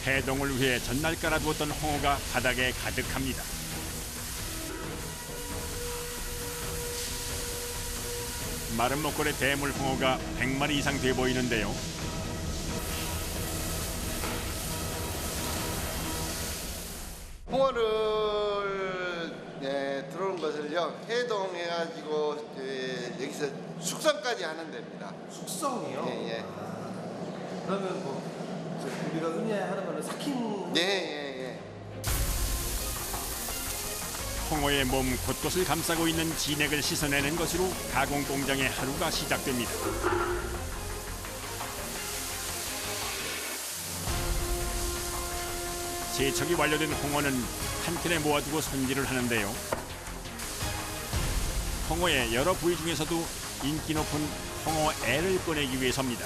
해동을 위해 전날 깔아두었던 홍어가 바닥에 가득합니다. 마른 목골의 대물 홍어가 100마리 이상 돼 보이는데요. 홍어를 들어오는 것을요 해동해가지고 여기서 숙성까지 하는 데입니다. 숙성이요? 예, 예. 그러면 뭐 우리가 흔히 하는 거는 삭힌. 예, 예, 예. 홍어의 몸 곳곳을 감싸고 있는 진액을 씻어내는 것으로 가공 공장의 하루가 시작됩니다. 세척이 완료된 홍어는 한 캔에 모아두고 손질을 하는데요. 홍어의 여러 부위 중에서도 인기 높은 홍어애를 꺼내기 위해서입니다.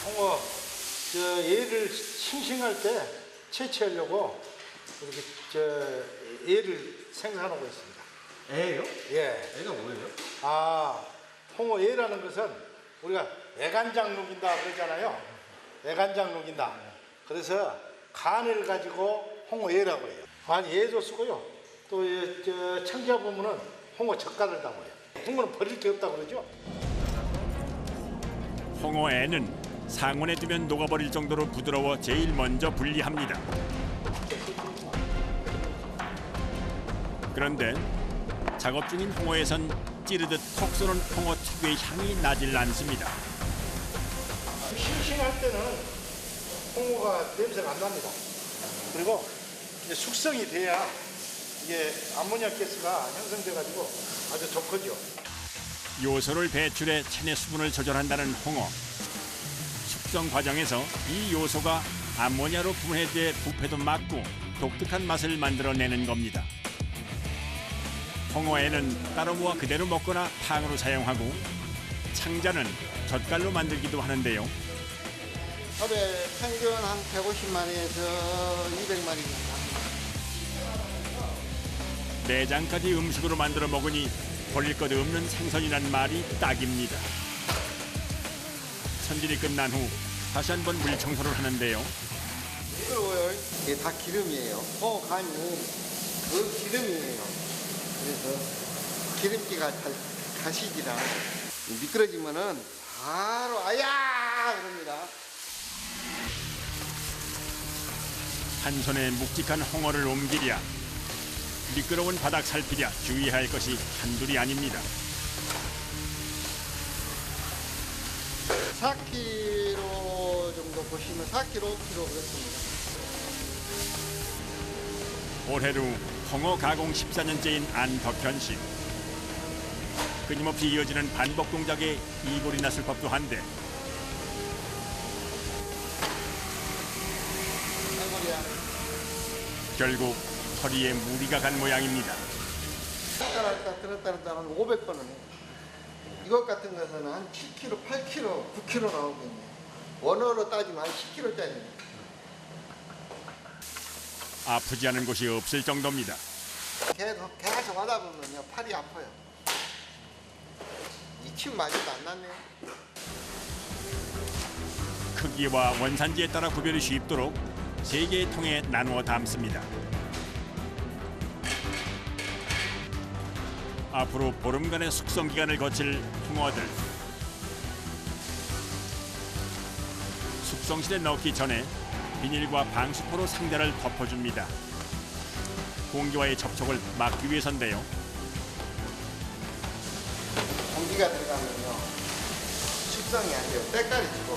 홍어 얘를 싱싱할 때 채취하려고 이렇게 얘를 생산하고 있습니다. 애요? 예. 애가 뭐예요? 홍어 애라는 것은 우리가 애간장 녹인다 그러잖아요. 애간장 녹인다. 그래서 간을 가지고 홍어 애라고 해요. 애도 쓰고요. 또 청자 보면은 홍어 젓갈을다고 해요. 홍어는 버릴 게 없다고 그러죠. 홍어애는 상온에 두면 녹아버릴 정도로 부드러워 제일 먼저 분리합니다. 그런데 작업 중인 홍어에선 찌르듯 톡 쏘는 홍어 특유의 향이 나질 않습니다. 싱싱할 때는 홍어가 냄새가 안 납니다. 그리고 이제 숙성이 돼야 이게 암모니아 가스가 형성돼가지고 아주 좋거든요. 요소를 배출해 체내 수분을 조절한다는 홍어. 숙성 과정에서 이 요소가 암모니아로 분해돼 부패도 막고 독특한 맛을 만들어내는 겁니다. 홍어에는 따로 모아 그대로 먹거나 탕으로 사용하고 창자는 젓갈로 만들기도 하는데요. 하루에 평균 한 150마리에서 200마리 정도 합니다. 내장까지 음식으로 만들어 먹으니 버릴 것 없는 생선이란 말이 딱입니다. 손질이 끝난 후 다시 한번 물 청소를 하는데요. 부끄러워요. 이게 다 기름이에요. 홍어 간이 그 기름이에요. 그래서 기름기가 잘 가시지라 미끄러지면은 바로 아야 그럽니다. 한 손에 묵직한 홍어를 옮기랴 미끄러운 바닥 살피랴 주의할 것이 한둘이 아닙니다. 4kg 정도 보시면 4kg, 5kg 그렇습니다. 올해로 홍어 가공 14년째인 안덕현 씨. 끊임없이 이어지는 반복 동작에 이골이 났을 법도 한데 아이고야. 결국 허리에 무리가 간 모양입니다. 들었다 놨다 한 500번은 해요. 이것 같은 것은 한 7kg, 8kg, 9kg 나오거든요. 원어로 따지면 한 10kg짜리. 아프지 않은 곳이 없을 정도입니다. 계속 하다 보면요 팔이 아파요. 침 많이도 안 났네요. 크기와 원산지에 따라 구별이 쉽도록 3개의 통에 나누어 담습니다. 앞으로 보름간의 숙성 기간을 거칠 홍어들. 숙성실에 넣기 전에 비닐과 방수포로 상자를 덮어줍니다. 공기와의 접촉을 막기 위해서인데요. 공기가 들어가면요 숙성이 안 돼요. 때깔이 죽어.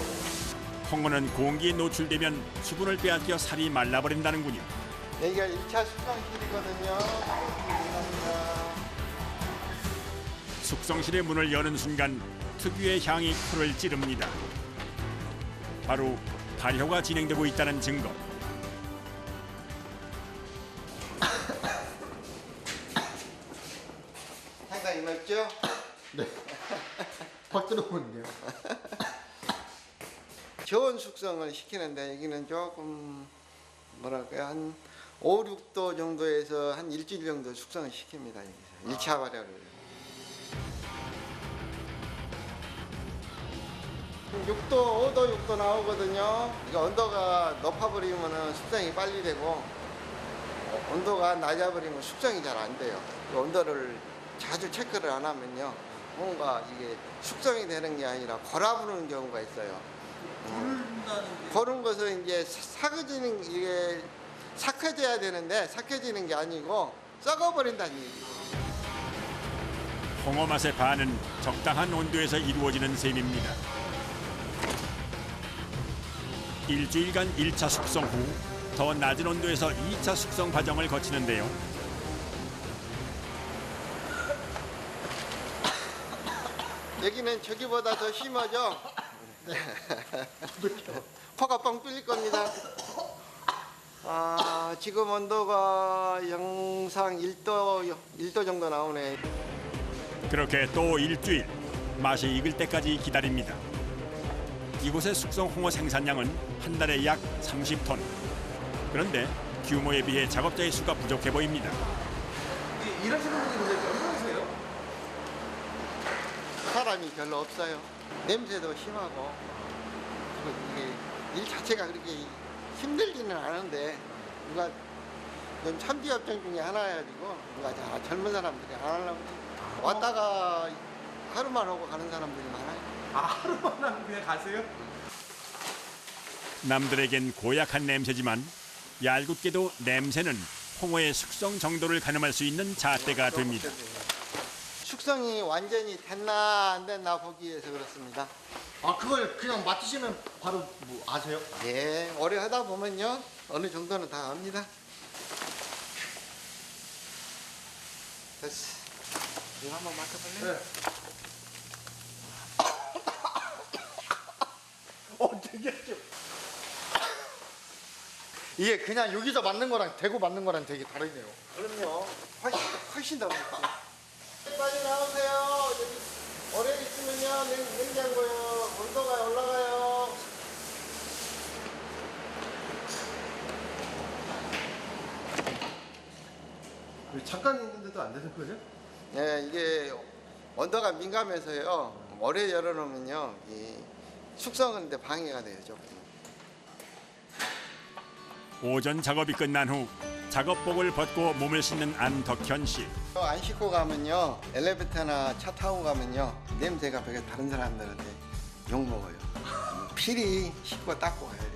홍어는 공기에 노출되면 수분을 빼앗겨 살이 말라버린다는군요. 여기가 1차 숙성실이거든요. 감사합니다. 숙성실의 문을 여는 순간 특유의 향이 코를 찌릅니다. 바로 발효가 진행되고 있다는 증거. 상당히 맵죠? 네. 확 들어오는데요. 저온 숙성을 시키는데 여기는 조금 뭐랄까요 한 5, 6도 정도에서 한 일주일 정도 숙성을 시킵니다. 여기서 1차 발효를. 6도, 5도, 6도 나오거든요. 이거 온도가 높아버리면 숙성이 빨리 되고 온도가 낮아버리면 숙성이 잘 안 돼요. 이 온도를 자주 체크를 안 하면요. 뭔가 이게 숙성이 되는 게 아니라 골아부르는 경우가 있어요. 그런 것은 이제 사그지는 이게 삭혀져야 되는데 삭혀지는 게 아니고 썩어버린다는 얘기예요. 홍어 맛의 반은 적당한 온도에서 이루어지는 셈입니다. 일주일간 1차 숙성 후 더 낮은 온도에서 2차 숙성 과정을 거치는데요. 여기는 저기보다 더 심하죠? 네. 코가 뻥 뚫릴 겁니다. 지금 온도가 영상 1도 정도 나오네. 그렇게 또 일주일 맛이 익을 때까지 기다립니다. 이곳의 숙성 홍어 생산량은 한 달에 약 30톤. 그런데 규모에 비해 작업자의 수가 부족해 보입니다. 일하시는 분이 근데 몇 명이세요? 사람이 별로 없어요. 냄새도 심하고 그리고 이게 일 자체가 그렇게 힘들지는 않은데 누가 좀 참기업종 중에 하나여가지고 누가 다 젊은 사람들이 안 하려고 왔다가 하루만 오고 가는 사람들이 많아요. 하루만 하고 그냥 가세요? 남들에겐 고약한 냄새지만 얄궂게도 냄새는 홍어의 숙성 정도를 가늠할 수 있는 잣대가 됩니다. 숙성이 완전히 됐나 안 됐나 보기 위해서 그렇습니다. 그걸 그냥 맡으시면 바로 뭐 아세요? 예, 오래 하다 보면요 어느 정도는 다 압니다. 됐어. 이거 한번 맡아볼래요? 되게 이게 그냥 여기서 맞는 거랑 대고 맞는 거랑 되게 다르네요. 그럼요. 훨씬 더 낫죠. 빨리 나오세요. 여기 오래 있으면요 냉장고요 온도가 올라가요. 잠깐 있는데도 안 되는 거죠? 네, 이게 온도가 민감해서요 오래 열어놓으면요 이 숙성하는데 방해가 돼요 조금. 오전 작업이 끝난 후 작업복을 벗고 몸을 씻는 안덕현 씨. 안 씻고 가면요 엘리베이터나 차 타고 가면요 냄새가 되게 다른 사람들한테 욕 먹어요. 필히 씻고 닦고 가야 돼요.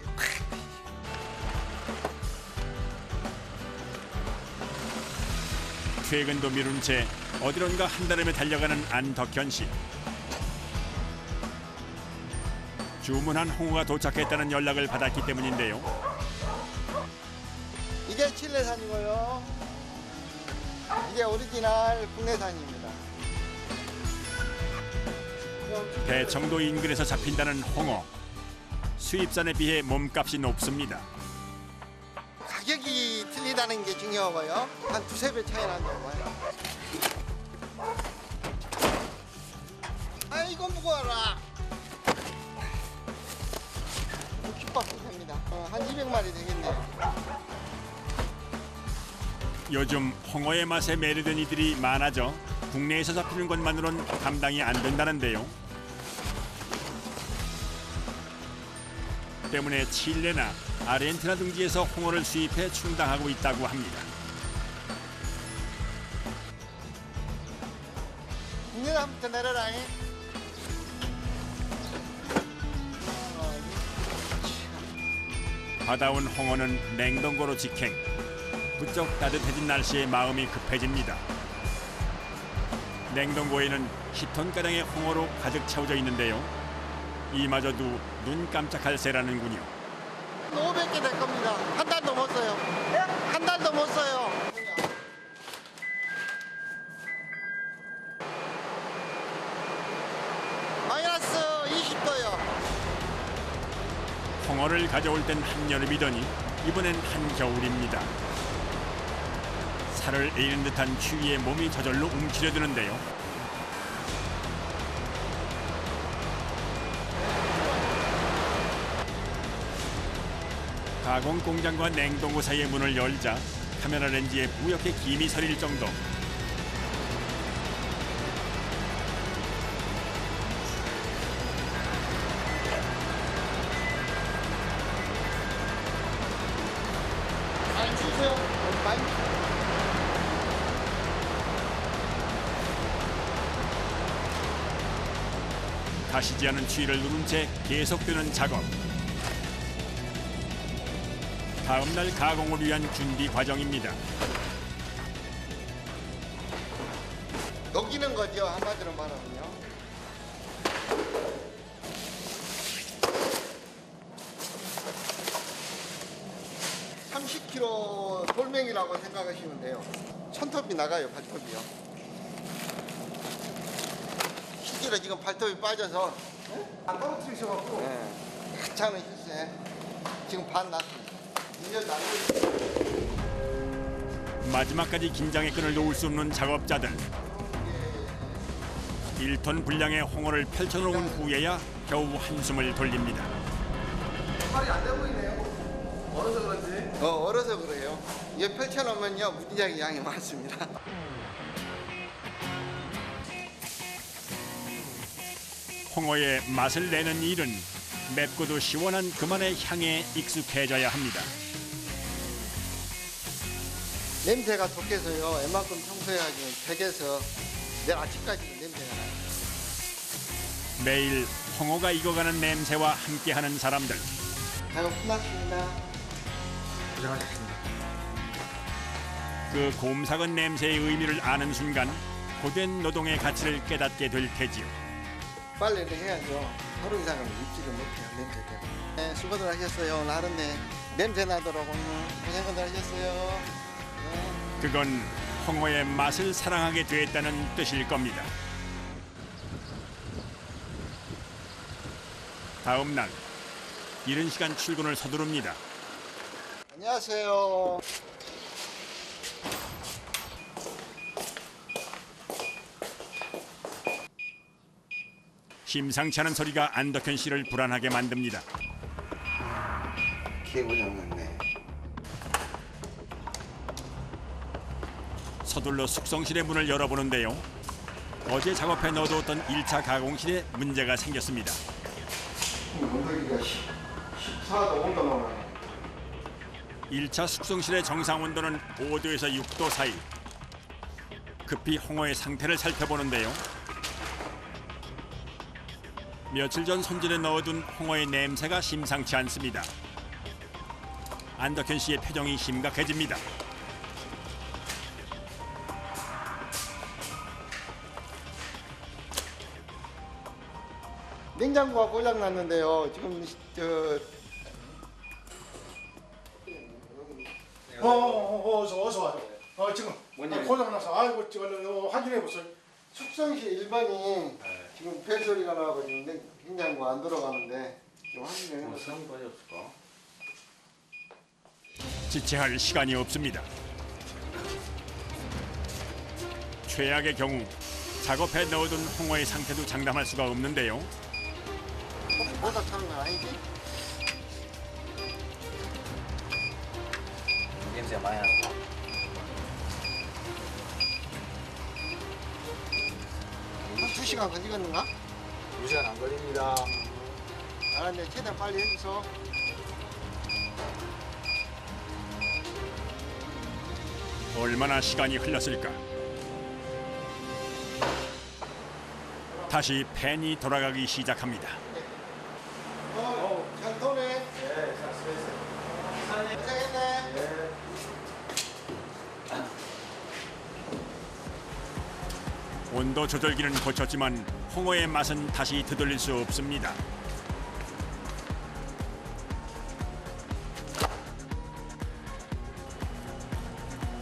퇴근도 미룬 채 어디론가 한달음에 달려가는 안덕현 씨. 주문한 홍어가 도착했다는 연락을 받았기 때문인데요. 이게 칠레산이고요. 이게 오리지널 국내산입니다. 대청도 인근에서 잡힌다는 홍어. 수입산에 비해 몸값이 높습니다. 가격이 틀리다는 게 중요하고요. 한 두세 배 차이 난다고 봐요. 아이고 무거워라. 60박스 됩니다. 한 200마리 되겠네요. 요즘 홍어의 맛에 매료된 이들이 많아져 국내에서 잡히는 것만으론 감당이 안 된다는데요. 때문에 칠레나 아르헨티나 등지에서 홍어를 수입해 충당하고 있다고 합니다. 국내산부터 내려라. 받아온 홍어는 냉동고로 직행. 부쩍 따뜻해진 날씨에 마음이 급해집니다. 냉동고에는 10톤가량의 홍어로 가득 채워져 있는데요. 이마저도 눈 깜짝할 새라는군요. 500개 될 겁니다. 한 달도 못 써요. 한 달도 못 써요. 마이너스 20도요. 홍어를 가져올 땐 한여름이더니 이번엔 한겨울입니다. 살을 에이는 듯한 추위에 몸이 저절로 움츠려드는데요. 가공 공장과 냉동고 사이의 문을 열자 카메라 렌즈에 뿌옇게 김이 서릴 정도. 많이 가시지 않은 추위를 누른 채 계속되는 작업. 다음 날 가공을 위한 준비 과정입니다. 녹이는 거죠, 한마디로 말하면요. (30kg) 돌멩이라고 생각하시면 돼요. 손톱이 나가요, 발톱이요. 실제로 지금 발톱이 빠져서 안 떨어뜨리셔갖고 하찮은 실수에 지금 반 났습니다. 1년도 안 걸렸어요. 마지막까지 긴장의 끈을 놓을 수 없는 작업자들. 1톤 분량의 홍어를 펼쳐놓은 후에야 겨우 한숨을 돌립니다. 말이 안 돼 보이네요. 어려서 그런지. 얼어서 그래요. 이거 펼쳐놓으면요, 무지하게 양이 많습니다. 홍어의 맛을 내는 일은 맵고도 시원한 그만의 향에 익숙해져야 합니다. 냄새가 독해서요, 웬만큼 청소해가지고 댁에서 내일 아침까지 냄새가 나요. 매일 홍어가 익어가는 냄새와 함께하는 사람들. 작업 끝났습니다. 고생하셨습니다. 그 곰삭은 냄새의 의미를 아는 순간 고된 노동의 가치를 깨닫게 될 테지요. 빨래를 해야죠. 하루 이상은 입지를 못해요, 냄새 때문에. 네, 수고들 하셨어요. 오늘 하루 내 냄새 나도록 오늘 고생들 하셨어요. 네. 그건 홍어의 맛을 사랑하게 됐다는 뜻일 겁니다. 다음 날 이른 시간 출근을 서두릅니다. 안녕하세요. 심상치 않은 소리가 안덕현 씨를 불안하게 만듭니다. 개고장났네. 서둘러 숙성실의 문을 열어보는데요. 어제 작업해 넣어두었던 1차 가공실에 문제가 생겼습니다. 온도기가 14도 온도 나와요. 1차 숙성실의 정상 온도는 5도에서 6도 사이. 급히 홍어의 상태를 살펴보는데요. 며칠 전 손질에 넣어둔 홍어의 냄새가 심상치 않습니다. 안덕현 씨의 표정이 심각해집니다. 냉장고가 고장 났는데요. 지금 어서 와요. 지금 고장나서 아이고 지금 확인해 보세요. 숙성실 1번이 지금 벨소리가 나고 지금 냉장고 안 들어가는데 좀 확인해 보세요. 지체할 시간이 없습니다. 최악의 경우 작업해 넣어둔 홍어의 상태도 장담할 수가 없는데요. 혹시 보다 차는 건 아니지? 냄새 많이 나고. 한 2시간 걸리겠는가? 2시간 안 걸립니다. 알았네. 최대한 빨리 해주소. 얼마나 시간이 흘렀을까? 다시 팬이 돌아가기 시작합니다. 잘 도네. 네, 잘 쓰였어요. 고생했네. 온도 조절기는 고쳤지만 홍어의 맛은 다시 되돌릴 수 없습니다.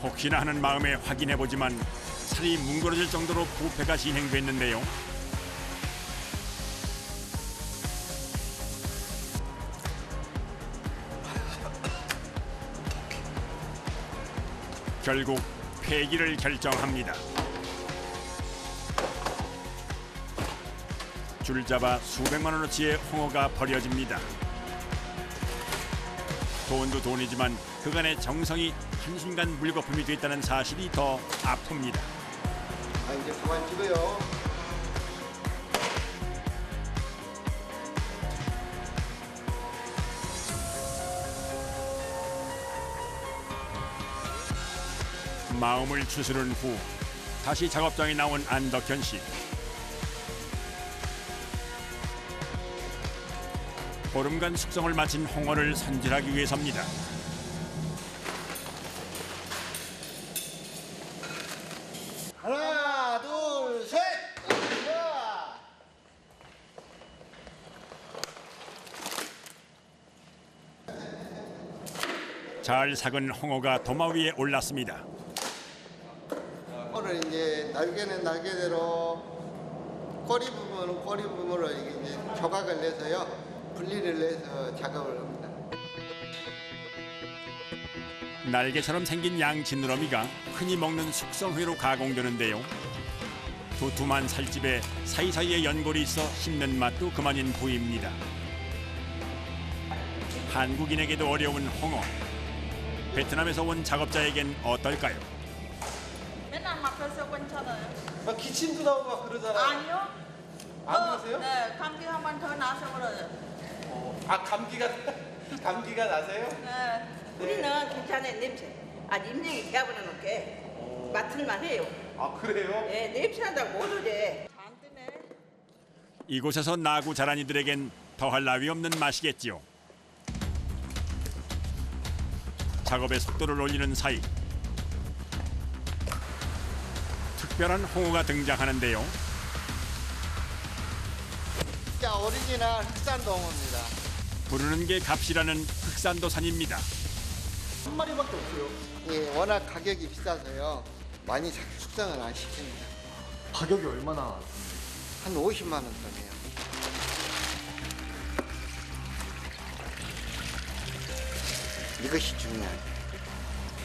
혹시나 하는 마음에 확인해보지만 살이 뭉그러질 정도로 부패가 진행됐는데요. 결국 폐기를 결정합니다. 줄잡아 수백만 원어치의 홍어가 버려집니다. 돈도 돈이지만 그간의 정성이 한순간 물거품이 됐다는 사실이 더 아픕니다. 아, 이제 그만 찍어요. 마음을 추스른 후 다시 작업장에 나온 안덕현 씨. 보름간 숙성을 마친 홍어를 손질하기 위해서입니다. 하나, 둘, 셋. 자. 잘 삭은 홍어가 도마 위에 올랐습니다. 오늘 이제 날개는 날개대로 꼬리 부분은 꼬리 부분으로 이제 조각을 내서요. 분리를 내서 작업을 합니다. 날개처럼 생긴 양 지느러미가 흔히 먹는 숙성회로 가공되는데요. 두툼한 살집에 사이사이에 연골이 있어 씹는 맛도 그만인 부위입니다. 한국인에게도 어려운 홍어. 베트남에서 온 작업자에겐 어떨까요? 맨날 맡아서 괜찮아요. 막 기침도 나오고 막 그러잖아요. 아니요. 안 그러세요? 네, 감기 한 번 더 나서 그래요. 아 감기가 감기가 나세요? 네. 우리는 괜찮아요 냄새. 아직 임명이 대학원에 놓게 맡을만 해요. 아 그래요? 네, 냄새 난다고 못 오래. 안 뜨네. 이곳에서 나고 자란 이들에겐 더할 나위 없는 맛이겠지요. 작업의 속도를 올리는 사이 특별한 홍어가 등장하는데요. 진짜 오리지널 흑산도 홍어입니다. 부르는 게 값이라는 흑산도산입니다. 한 마리밖에 없어요. 예, 워낙 가격이 비싸서요. 많이 숙성을 안 시킵니다. 가격이 얼마나? 한 50만 원 돈이에요. 이것이 중요해요.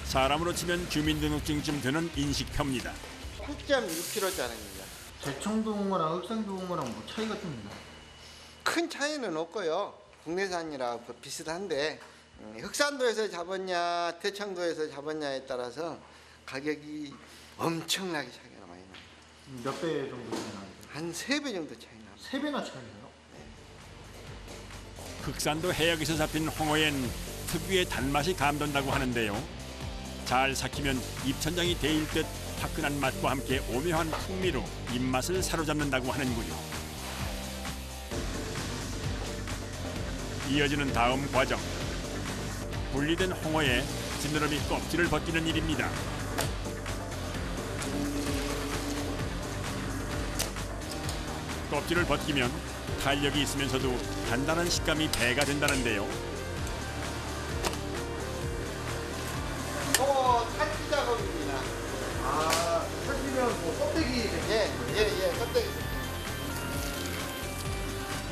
사람으로 치면 주민등록증쯤 되는 인식표입니다. 8.6kg짜리입니다. 제청도 홍어랑 흑산도 홍어랑 뭐 차이가 좀 있나요? 큰 차이는 없고요. 국내산이라 비슷한데 흑산도에서 잡았냐 대청도에서 잡았냐에 따라서 가격이 엄청나게 차이가 많이 나요. 몇 배 정도 차이 나요? 한 3배 정도 차이 나요. 3배나 차이 나요? 흑산도 해역에서 잡힌 홍어엔 특유의 단맛이 감돈다고 하는데요. 잘 삭히면 입천장이 데일 듯 화끈한 맛과 함께 오묘한 풍미로 입맛을 사로잡는다고 하는군요. 이어지는 다음 과정. 분리된 홍어에 지느러미 껍질을 벗기는 일입니다. 껍질을 벗기면 탄력이 있으면서도 단단한 식감이 배가 된다는데요. 홍어 탈피 작업입니다. 아 살찌면 뭐 껍데기 예, 껍데기.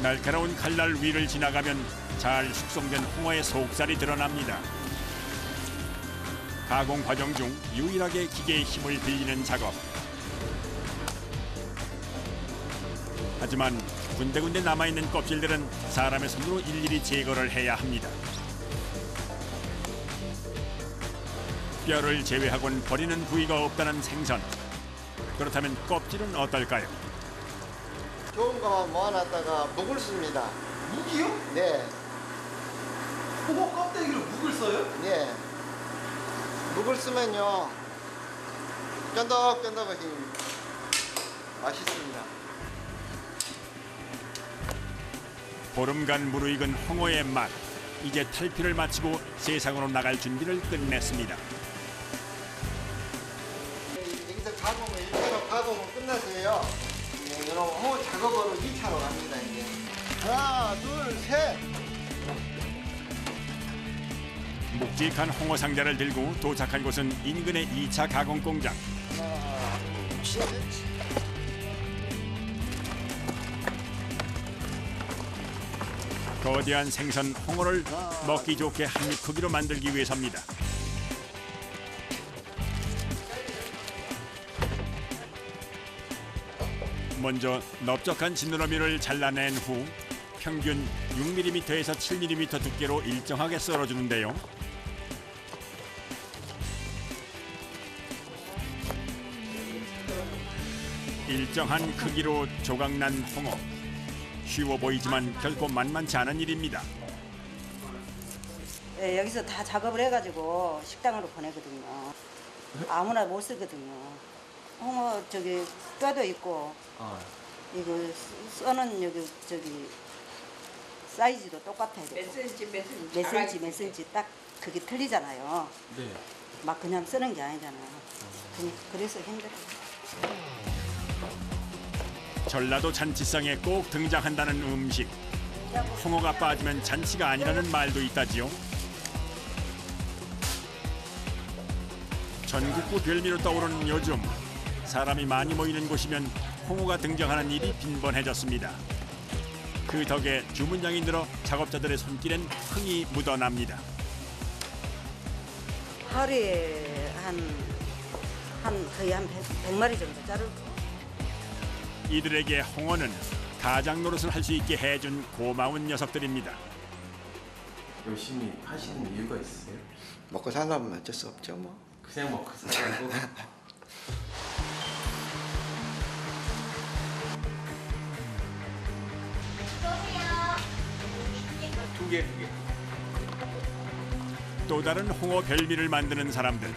날카로운 칼날 위를 지나가면 잘 숙성된 홍어의 속살이 드러납니다. 가공 과정 중 유일하게 기계의 힘을 빌리는 작업. 하지만 군데군데 남아있는 껍질들은 사람의 손으로 일일이 제거를 해야 합니다. 뼈를 제외하곤 버리는 부위가 없다는 생선. 그렇다면 껍질은 어떨까요? 좋은 거만 모아놨다가 묵을 씁니다. 무기요? 네, 홍어 껍데기로 묵을 써요? 네. 묵을 쓰면요 쫀득쫀득하게 맛있습니다. 보름간 무르익은 홍어의 맛. 이제 탈피를 마치고 세상으로 나갈 준비를 끝냈습니다. 여기서 가공은 1차로 가공은 끝났어요. 네, 여러분 홍어 작업으로 2차로 갑니다 이제. 하나, 둘, 셋. 묵직한 홍어 상자를 들고 도착한 곳은 인근의 2차 가공 공장. 거대한 생선 홍어를 먹기 좋게 한입 크기로 만들기 위해서입니다. 먼저 넓적한 지느러미를 잘라낸 후 평균 6mm에서 7mm 두께로 일정하게 썰어주는데요. 일정한 크기로 조각난 홍어. 쉬워 보이지만 결코 만만치 않은 일입니다. 네, 여기서 다 작업을 해가지고 식당으로 보내거든요. 아무나 못 쓰거든요. 홍어 저기 뼈도 있고 아, 이거 써는 여기 저기 사이즈도 똑같아요. 몇 센치 몇 센치 딱 그게 틀리잖아요. 네. 막 그냥 쓰는 게 아니잖아요. 그래서 힘들어요. 전라도 잔치상에 꼭 등장한다는 음식. 홍어가 빠지면 잔치가 아니라는 말도 있다지요. 전국구 별미로 떠오르는 요즘 사람이 많이 모이는 곳이면 홍어가 등장하는 일이 빈번해졌습니다. 그 덕에 주문량이 늘어 작업자들의 손길엔 흥이 묻어납니다. 하루에 거의 한 100마리 정도 자르고. 이들에게 홍어는 가장 노릇을 할 수 있게 해준 고마운 녀석들입니다. 열심히 하시는 이유가 있으세요? 먹고 살려면 어쩔 수 없죠 뭐. 그냥 먹고 살고. 두 개. 또 다른 홍어 별미를 만드는 사람들.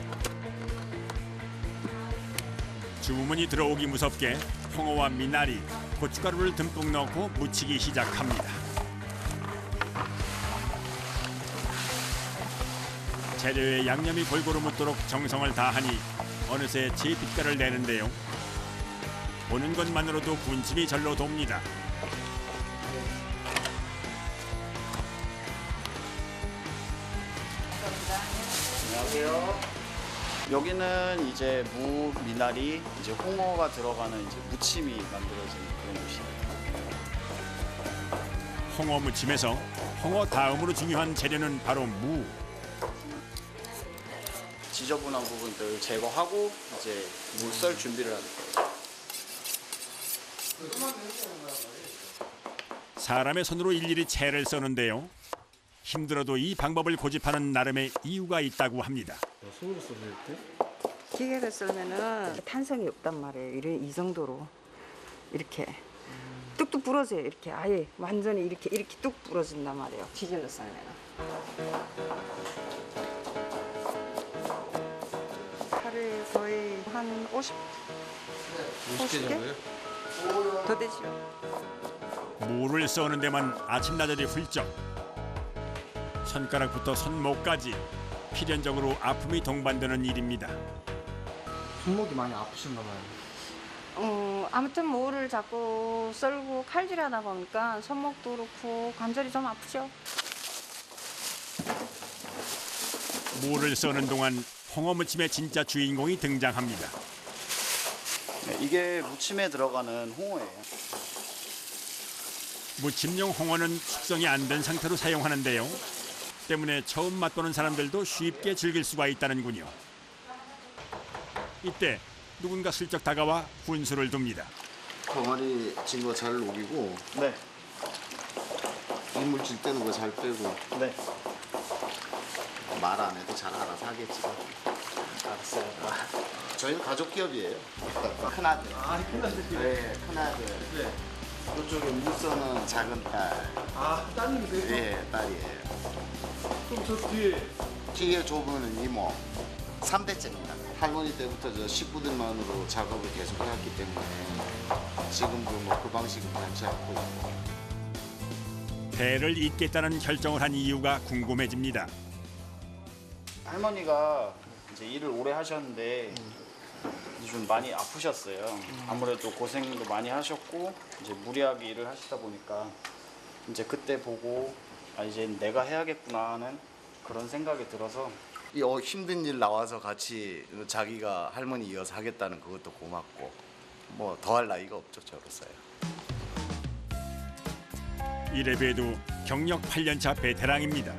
주문이 들어오기 무섭게 홍어와 미나리, 고춧가루를 듬뿍 넣고 무치기 시작합니다. 재료에 양념이 골고루 묻도록 정성을 다하니 어느새 제 빛깔을 내는데요. 보는 것만으로도 군침이 절로 돕니다. 안녕하세요. 여기는 이제 무, 미나리, 이제 홍어가 들어가는 이제 무침이 만들어지는 그런 곳이에요. 홍어 무침에서 홍어 다음으로 중요한 재료는 바로 무. 지저분한 부분들 제거하고 이제 무 썰 준비를 하는 거예요. 사람의 손으로 일일이 채를 써는데요. 힘들어도 이 방법을 고집하는 나름의 이유가 있다고 합니다. 손으로 썰을 때? 기계로 썰면은 탄성이 없단 말이에요. 이 정도로 이렇게 뚝뚝 부러져요. 이렇게 아예 완전히 이렇게 뚝 부러진단 말이에요. 기계로 썰면은. 하루에 거의 한 50개 정도요? 더 되죠. 무를 써는 데만 아침나절이 훌쩍. 손가락부터 손목까지 필연적으로 아픔이 동반되는 일입니다. 손목이 많이 아프신가 봐요. 아무튼 뭐를 자꾸 썰고 칼질하다 보니까 손목도 그렇고 관절이 좀 아프죠. 무를 써는 동안 홍어 무침의 진짜 주인공이 등장합니다. 네, 이게 무침에 들어가는 홍어예요. 무침용 홍어는 숙성이 안 된 상태로 사용하는데요. 때문에 처음 맛보는 사람들도 쉽게 즐길 수가 있다는군요. 이때 누군가 슬쩍 다가와 훈수를 둡니다. 병아리 진 거 잘 녹이고 네, 이물질 떼는 거 잘 빼고 네, 말 안 해도 잘 알아서 하겠지. 알았어요. 저희는 가족 기업이에요. 큰아들. 아, 큰아들이요? 네, 큰아들. 네. 이쪽에 무서는 작은 딸. 아, 딸님이세요? 네, 딸이에요. 그럼 저 뒤에 뒤에 좁은 이모. 3대째입니다. 할머니 때부터 저 식구들만으로 작업을 계속 해왔기 때문에 지금도 뭐 그 방식은 변치 않고 있고. 대를 잇겠다는 결정을 한 이유가 궁금해집니다. 할머니가 이제 일을 오래 하셨는데 이제 좀 많이 아프셨어요. 아무래도 고생도 많이 하셨고 이제 무리하게 일을 하시다 보니까 이제 그때 보고 아 이제 내가 해야겠구나 하는 그런 생각이 들어서 이 힘든 일 나와서 같이 자기가 할머니 이어서 하겠다는 그것도 고맙고 뭐 더할 나이가 없죠 저로서요. 이래 봬도 경력 8년차 베테랑입니다.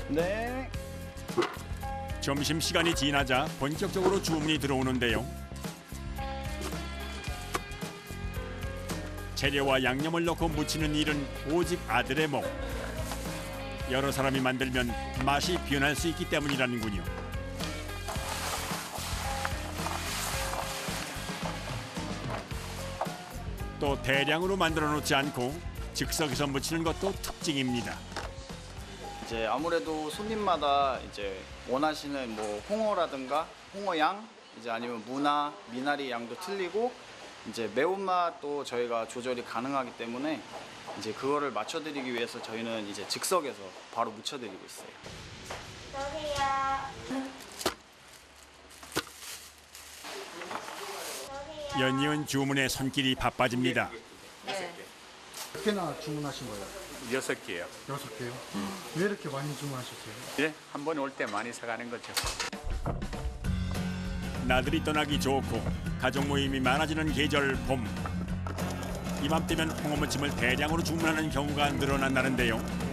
네. 점심시간이 지나자 본격적으로 주문이 들어오는데요. 재료와 양념을 넣고 무치는 일은 오직 아들의 목. 여러 사람이 만들면 맛이 변할 수 있기 때문이라는군요. 또 대량으로 만들어 놓지 않고 즉석에서 무치는 것도 특징입니다. 이제 아무래도 손님마다 이제 원하시는 뭐 홍어라든가 홍어양, 이제 아니면 무나 미나리 양도 틀리고 이제 매운맛도 저희가 조절이 가능하기 때문에 이제 그거를 맞춰드리기 위해서 저희는 이제 즉석에서 바로 무쳐드리고 있어요. 연이은 주문에 손길이 바빠집니다. 몇 개나 주문하신 거예요? 6개요. 6개요? 왜 이렇게 많이 주문하셨어요? 예, 한 번에 올 때 많이 사가는 거죠. 나들이 떠나기 좋고 가족 모임이 많아지는 계절 봄. 이맘때면 홍어무침을 대량으로 주문하는 경우가 늘어난다는데요.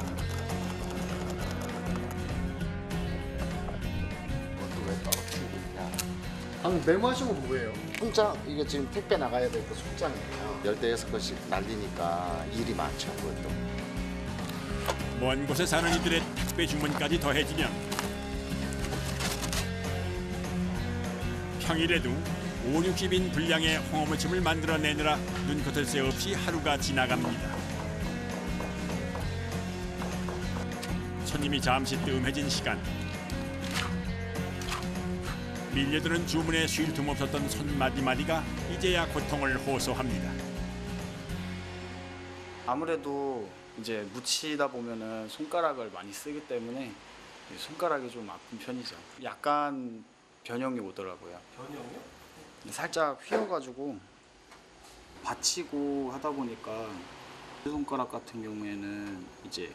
방금 메모하신 거 뭐예요? 송장 이게 지금 택배 나가야 될 거 송장이에요. 16건씩 날리니까 일이 많죠. 그것도. 먼 곳에 사는 이들의 택배 주문까지 더해지면 평일에도 5, 60인 분량의 홍어무침을 만들어내느라 눈코뜰 새 없이 하루가 지나갑니다. 손님이 잠시 뜸해진 시간. 밀려드는 주문에 쉴 틈 없었던 손 마디마디가 이제야 고통을 호소합니다. 아무래도 이제 무치다 보면은 손가락을 많이 쓰기 때문에 손가락이 좀 아픈 편이죠. 약간 변형이 오더라고요. 변형이요? 살짝 휘어가지고 받치고 하다 보니까 손가락 같은 경우에는 이제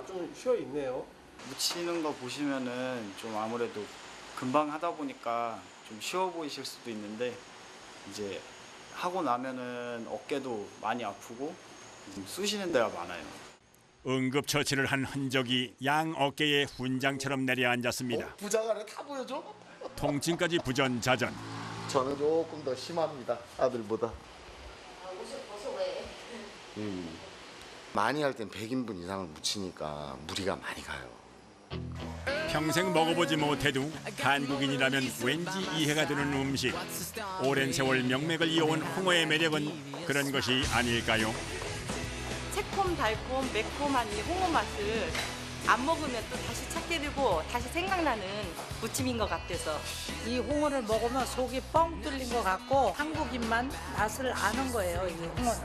좀 쉬어 있네요. 묻히는 거 보시면은 좀 아무래도 금방 하다 보니까 좀 쉬워 보이실 수도 있는데 이제 하고 나면은 어깨도 많이 아프고 쑤시는 데가 많아요. 응급처치를 한 흔적이 양 어깨에 훈장처럼 내려앉았습니다. 부자가래 다 보여줘? 통증까지 부전자전. 저는 조금 더 심합니다. 아들보다. 많이 할 땐 100인분 이상을 무치니까 무리가 많이 가요. 평생 먹어보지 못해도 한국인이라면 왠지 이해가 되는 음식. 오랜 세월 명맥을 이어온 홍어의 매력은 그런 것이 아닐까요? 새콤, 달콤, 매콤한 이 홍어 맛을 안 먹으면 또 다시 찾게 되고 다시 생각나는 무침인 것 같아서 이 홍어를 먹으면 속이 뻥 뚫린 것 같고 한국인만 맛을 아는 거예요, 이 홍어는.